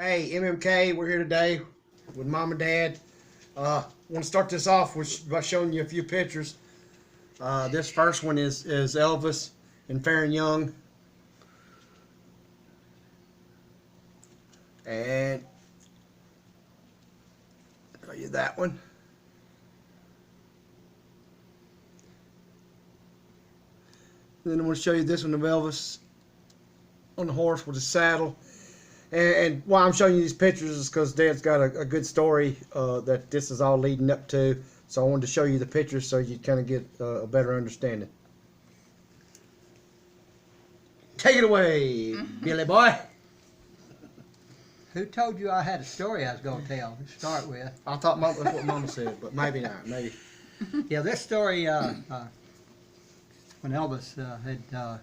Hey, MMK, we're here today with Mom and Dad. Want to start this off by showing you a few pictures. This first one is Elvis and Faron Young. And show you that one. Then I'm going to show you this one of Elvis on the horse with his saddle. And why I'm showing you these pictures is because Dad's got a good story that this is all leading up to. So I wanted to show you the pictures so you kind of get a better understanding. Take it away, Billy boy. Who told you I had a story I was going to tell to start with? I thought that's what Mama said, but maybe not. Maybe. Yeah, this story, when Elvis had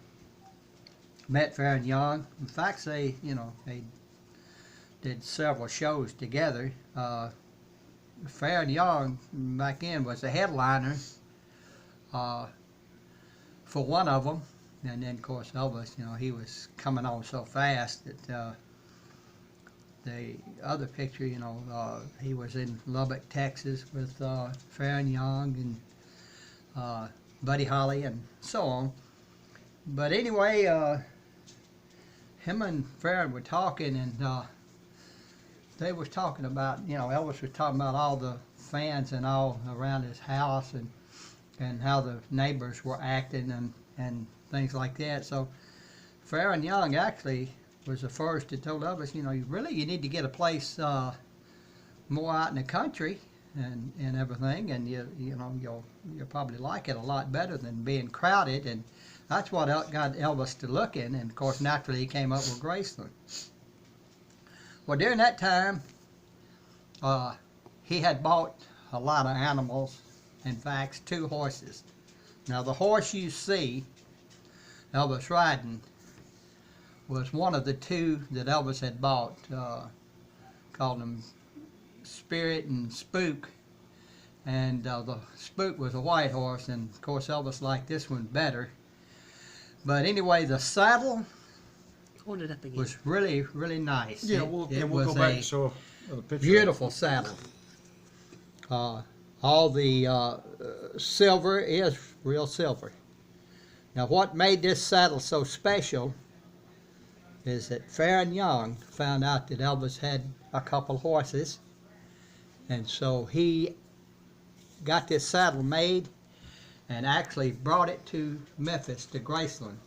met Faron Young, in fact, they did several shows together. Faron Young back then was the headliner for one of them, and then of course Elvis, he was coming on so fast that the other picture, he was in Lubbock, Texas with Faron Young and Buddy Holly and so on. But anyway, him and Faron were talking, and they was talking about, Elvis was talking about all the fans and all around his house and how the neighbors were acting and things like that. So Faron Young actually was the first that told Elvis, you need to get a place more out in the country and everything, and you'll probably like it a lot better than being crowded. And that's what got Elvis to looking, and of course naturally he came up with Graceland. Well, during that time, he had bought a lot of animals. In fact, 2 horses. Now, the horse you see Elvis riding was one of the 2 that Elvis had bought. Called them Spirit and Spook. And the Spook was a white horse, and of course Elvis liked this one better. But anyway, the saddle was really, really nice. Yeah, we'll go back and show the picture. Beautiful saddle. All the silver is real silver. Now, what made this saddle so special is that Faron Young found out that Elvis had a couple horses, and so he got this saddle made and actually brought it to Memphis, to Graceland,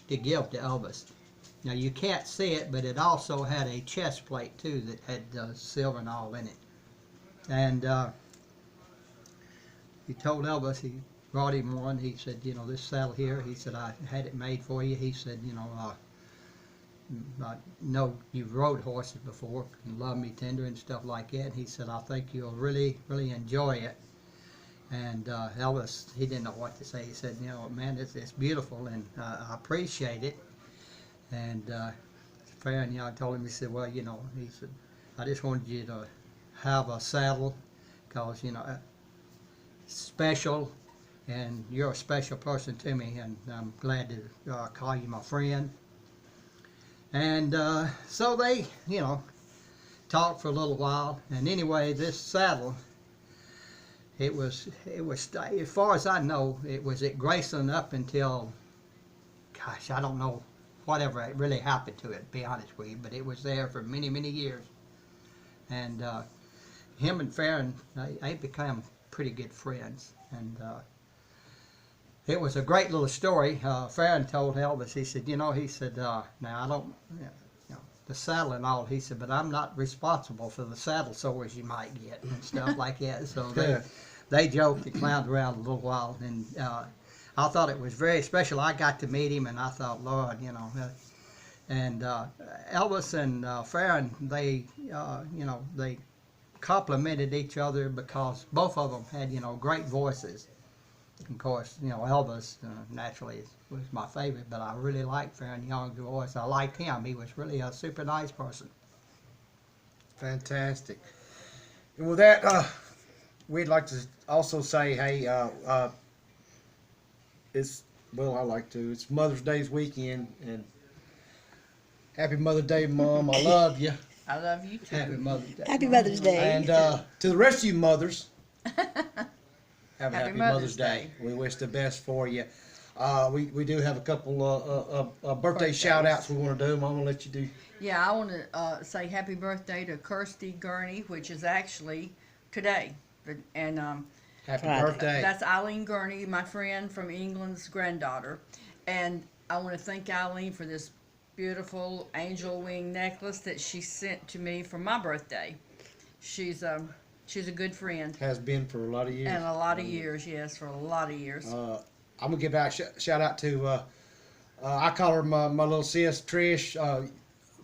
to give to Elvis. Now, you can't see it, but it also had a chest plate too that had silver and all in it. And he told Elvis, he brought him one. He said, this saddle here, he said, I had it made for you. He said, I know you've rode horses before and love me tender and stuff like that. And he said, I think you'll really, really enjoy it. And Elvis, he didn't know what to say. He said, man, it's beautiful, and I appreciate it. And Faron Young told him, he said, well, he said, I just wanted you to have a saddle because, special, and you're a special person to me, and I'm glad to call you my friend. And so they, talked for a little while. And anyway, this saddle, it was, as far as I know, it was at Graceland up until, gosh, I don't know whatever really happened to it, to be honest with you, but it was there for many, many years. And him and Faron, they became pretty good friends. And it was a great little story. Faron told Elvis, he said, now I don't, the saddle and all, he said, but I'm not responsible for the saddle sores you might get and stuff like that. So they joked and clowned around a little while, and I thought it was very special. I got to meet him, and I thought, Lord, and Elvis and Faron, they complimented each other because both of them had, great voices. Of course, Elvis naturally was my favorite, but I really liked Faron Young's voice. I liked him. He was really a super nice person. Fantastic. And with that, we'd like to also say, hey, it's Mother's Day's weekend, and happy Mother's Day, Mom. I love you. I love you too. Happy Mother's Day. Happy Mother's Day. And to the rest of you mothers, have a Happy happy Mother's Mother's Day. We wish the best for you. We do have a couple birthday Birthdays. shout outs we want to do. I'm going to let you do. Yeah, I want to say happy birthday to Kirsty Gurney, which is actually today. And Happy Friday. birthday. that's Eileen Gurney, my friend from England's granddaughter. And I want to thank Eileen for this beautiful angel wing necklace that she sent to me for my birthday. She's a good friend. Has been for a lot of years. And a lot of years, yes, for a lot of years. I'm going to give out shout out to, I call her my little sis, Trish.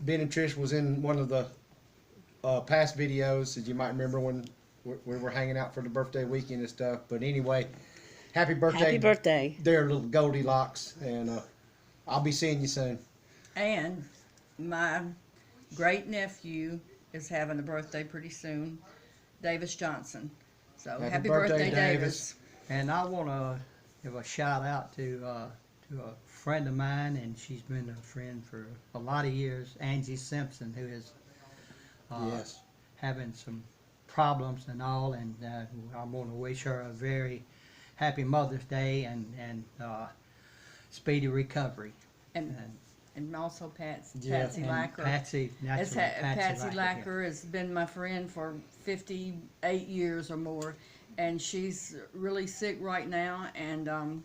Ben and Trish was in one of the past videos that you might remember when we were hanging out for the birthday weekend and stuff. But anyway, happy birthday. Happy birthday. There, little Goldilocks. And I'll be seeing you soon. And my great nephew is having a birthday pretty soon, Davis Johnson. So happy birthday, Davis. And I want to give a shout out to a friend of mine, and she's been a friend for a lot of years, Angie Simpson, who is Yes. having some problems and all, and I want to wish her a very happy Mother's Day and speedy recovery. And also Patsy Yeah. Lacker. Patsy, naturally, Patsy yeah. Lacker has been my friend for 58 years or more, and she's really sick right now. And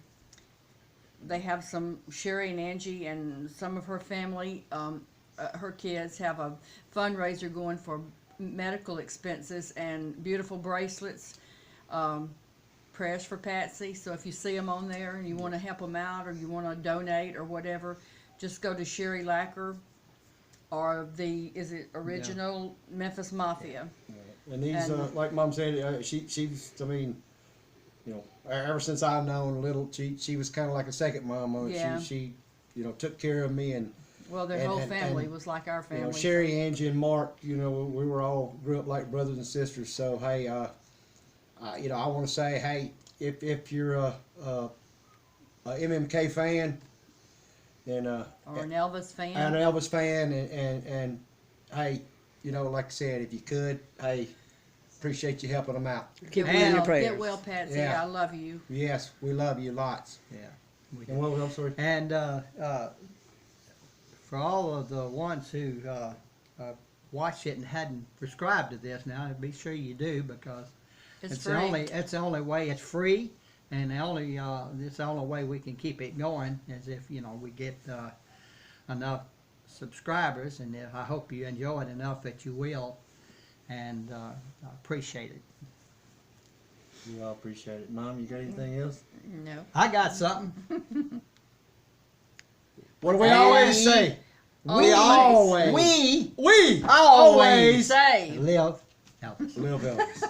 they have Sherry and Angie and some of her family, her kids have a fundraiser going for medical expenses and beautiful bracelets. Prayers for Patsy. So if you see them on there and you want to help them out or you want to donate or whatever, just go to Sherry Lacker or is it original Memphis Mafia? And these, And- like Mom said, she's, I mean, ever since I've known little, she was kind of like a second mama. Yeah. She took care of me and, Well, their And- whole and- family and, was like our family. Sherry, Angie, and Mark, we were all grew up like brothers and sisters. So, hey, I want to say, hey, if you're a MMK fan, and or an Elvis fan. an Elvis fan, and hey, like I said, if you could, hey, appreciate you helping them out. Give And- me your prayers. Get well, Patsy. Yeah. I love you. Yes, we love you lots. Yeah. we And what was I'm sorry? And for all of the ones who watched it and hadn't subscribed to this, now be sure you do, because It's it's free. the only way. It's free, and it's the only way we can keep it going is if we get enough subscribers, and I hope you enjoy it enough that you will, and I appreciate it. We all appreciate it. Mom, you got anything else? No. I got something. What do we always say? We always- we We always Say. live Elvis. live Elvis.